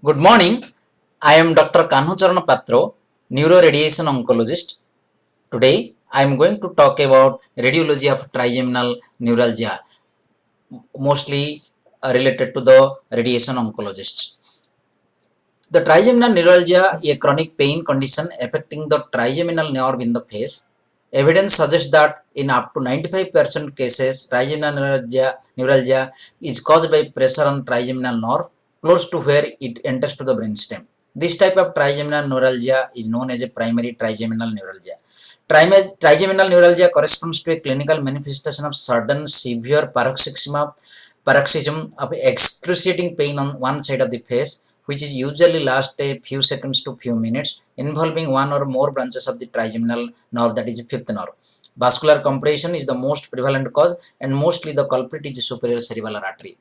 Good morning. I am Dr. Kanhucharan Patro, neuroradiation oncologist. Today, I am going to talk about radiology of trigeminal neuralgia, mostly related to the radiation oncologist. The trigeminal neuralgia is a chronic pain condition affecting the trigeminal nerve in the face. Evidence suggests that in up to 95% cases, trigeminal neuralgia is caused by pressure on trigeminal nerve close to where it enters to the brainstem. This type of trigeminal neuralgia is known as a primary trigeminal neuralgia. Trigeminal neuralgia corresponds to a clinical manifestation of sudden severe paroxysm of excruciating pain on one side of the face, which is usually lasts a few seconds to few minutes, involving one or more branches of the trigeminal nerve, that is the fifth nerve. Vascular compression is the most prevalent cause, and mostly the culprit is the superior cerebellar artery.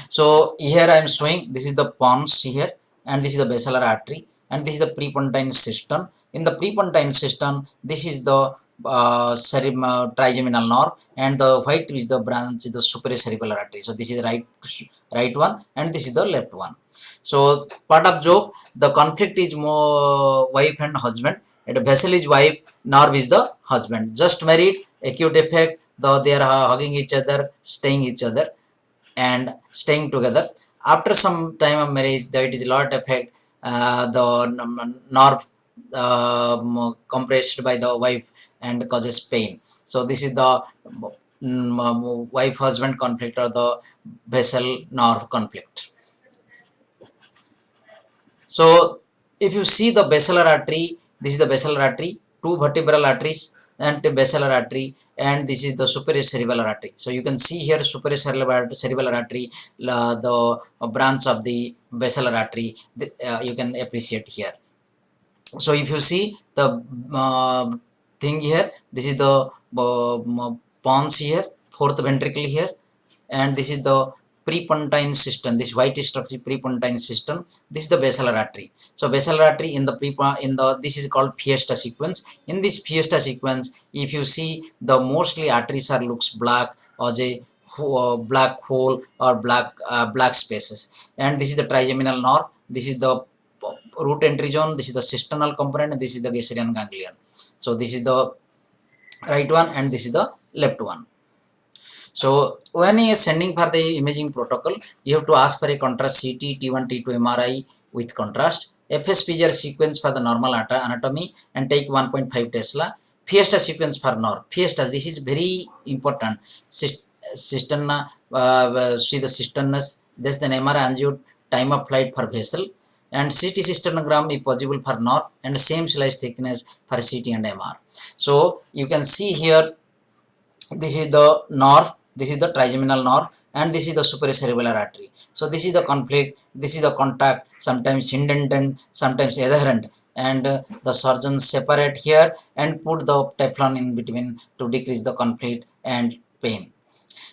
So here I am showing this is the pons here, and this is the basilar artery, and this is the prepontine cistern. In the prepontine cistern, this is the trigeminal nerve, and the white is the branch is the superior cerebellar artery. So this is the right one, and this is the left one. So part of joke, the conflict is more wife and husband, and the vessel is wife, nerve is the husband. Just married, acute effect, though they are hugging each other, staying each other and staying together. After some time of marriage, that is a lot effect, the nerve compressed by the wife and causes pain. So this is the wife husband conflict or the vessel nerve conflict. So if you see the basilar artery, this is the basilar artery, two vertebral arteries and the basilar artery, and this is the superior cerebellar artery. So you can see here superior cerebellar artery, the branch of the basilar artery, you can appreciate here. So if you see the thing here, this is the pons here, fourth ventricle here, and this is the prepontine cistern. This white structure prepontine cistern. This is the basilar artery. So basilar artery in the this is called fiesta sequence. In this fiesta sequence, if you see the mostly arteries are looks black or a black hole or black spaces. And this is the trigeminal nerve. This is the root entry zone. This is the cisternal component. And this is the Gasserian ganglion. So this is the right one, and this is the left one. So when he is sending for the imaging protocol, you have to ask for a contrast CT, T1, T2 MRI with contrast, FSPGR sequence for the normal anatomy, and take 1.5 Tesla. Fiesta sequence for nerve. Fiesta, this is very important. Cisterna, see the cisternus. This then MRI angio, time of flight for vessel, and CT cisternogram is possible for nerve, and same slice thickness for CT and MR. So you can see here, this is the nerve, this is the trigeminal nerve, and this is the superior cerebellar artery. So this is the conflict, this is the contact, sometimes indented, sometimes adherent, and the surgeons separate here and put the Teflon in between to decrease the conflict and pain.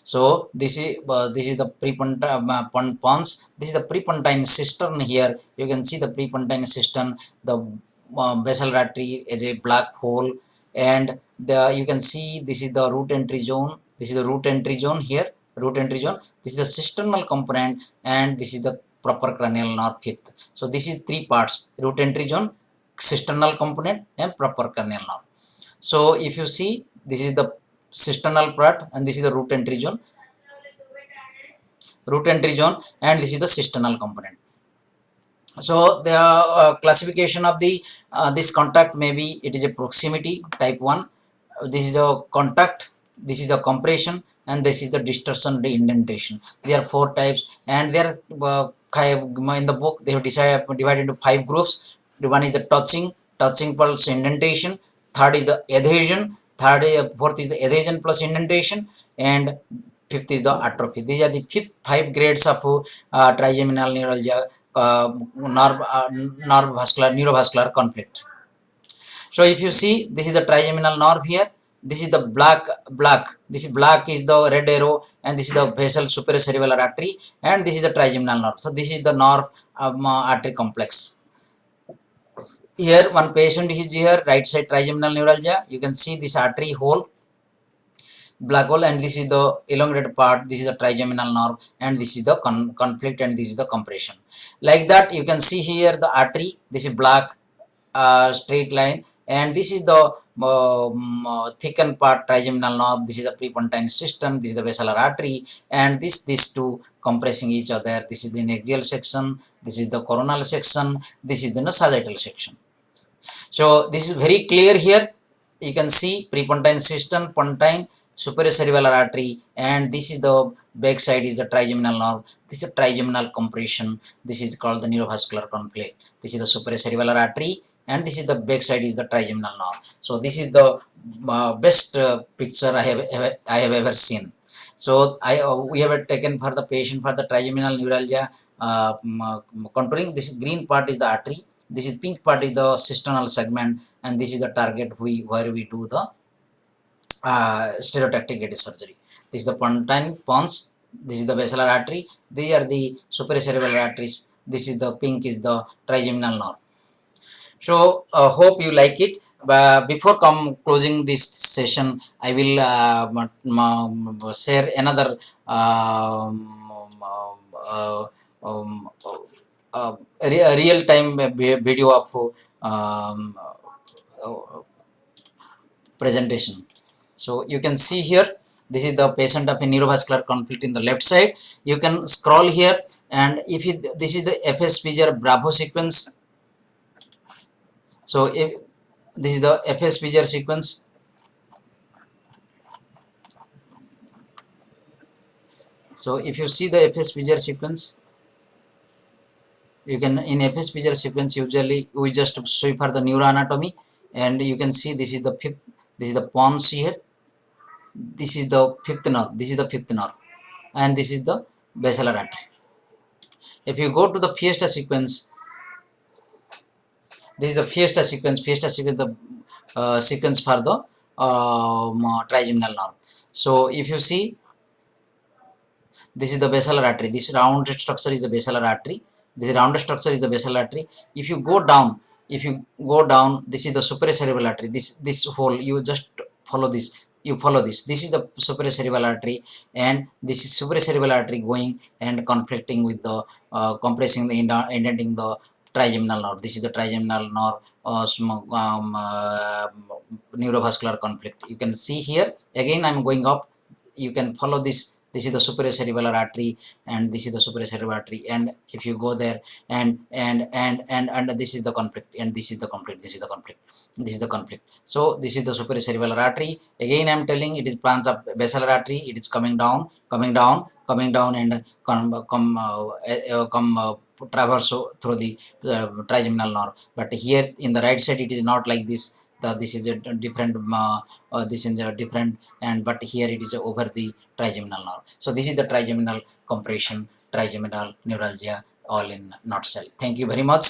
So this is the prepontine pons. This is the prepontine cistern here. You can see the prepontine cistern, the basal artery is a black hole, and you can see this is the root entry zone. This is the root entry zone here. Root entry zone. This is the cisternal component, and this is the proper cranial nerve fifth. So this is three parts: root entry zone, cisternal component, and proper cranial nerve. So if you see, this is the cisternal part, and this is the root entry zone, and this is the cisternal component. So the classification of the this contact, maybe it is a proximity type 1, this is the contact, this is the compression, and this is the distortion, the indentation. There are 4 types, and there are in the book they have divided into 5 groups. The one is the touching plus indentation, third is the adhesion, fourth is the adhesion plus indentation, and fifth is the atrophy. These are the 5 grades of trigeminal neuralgia, neurovascular conflict. So if you see, this is the trigeminal nerve here. This is the black. This is black is the red arrow, and this is the basal superior cerebellar artery, and this is the trigeminal nerve. So this is the nerve artery complex. Here one patient is here, right side trigeminal neuralgia. You can see this artery hole. black hole, and this is the elongated part, this is the trigeminal nerve, and this is the conflict, and this is the compression. Like that you can see here the artery, this is black straight line, and this is the thickened part, trigeminal nerve, this is the prepontine system, this is the basilar artery, and these two compressing each other. This is the axial section, this is the coronal section, this is the sagittal section. So this is very clear here. You can see prepontine system, pontine, superior cerebellar artery, and this is the back side is the trigeminal nerve. This is the trigeminal compression. This is called the neurovascular conflict. This is the superior cerebellar artery, and this is the back side is the trigeminal nerve. So this is the best picture I have ever seen. So we have taken for the patient for the trigeminal neuralgia contouring. This green part is the artery. This is pink part is the cysternal segment, and this is the target where we do the stereotactic edge surgery. This is the pontine pons. This is the basilar artery. They are the superior cerebellar arteries. This is the pink is the trigeminal nerve. So hope you like it. Before closing this session, I will share another uh, um, real time video of uh, presentation. So you can see here, this is the patient of a neurovascular conflict in the left side. You can scroll here, and if this is the FS Pfizer Bravo sequence. So if this is the FS Pfizer sequence. So if you see the FS Pfizer sequence, you can in FS Pfizer sequence usually we just sweep for the neuroanatomy, and you can see this is the fifth, this is the pons here, this is the fifth nerve, this is the fifth nerve, and this is the basilar artery. If you go to the Fiesta sequence, this is the Fiesta sequence. Fiesta sequence the sequence for the trigeminal nerve. So if you see, this is the basilar artery. This round structure is the basilar artery. This round structure is the basilar artery. If you go down, this is the superior cerebral artery. This whole you just follow this. You follow this. This is the superior cerebral artery, and this is superior cerebral artery going and conflicting with the compressing the indenting the trigeminal nerve. This is the trigeminal nerve neurovascular conflict. You can see here again. I am going up. You can follow this. This is the superior cerebellar artery, and this is the superior cerebellar artery, and if you go there, and this is the conflict, and this is the conflict, this is the conflict, this is the conflict. So this is the superior cerebellar artery. Again I am telling, it is branch of basilar artery. It is coming down, and traverse through the trigeminal nerve. But here in the right side it is not like this. This is a different this is a different, and but here it is over the trigeminal nerve. So this is the trigeminal compression, trigeminal neuralgia, all in nutshell. Thank you very much.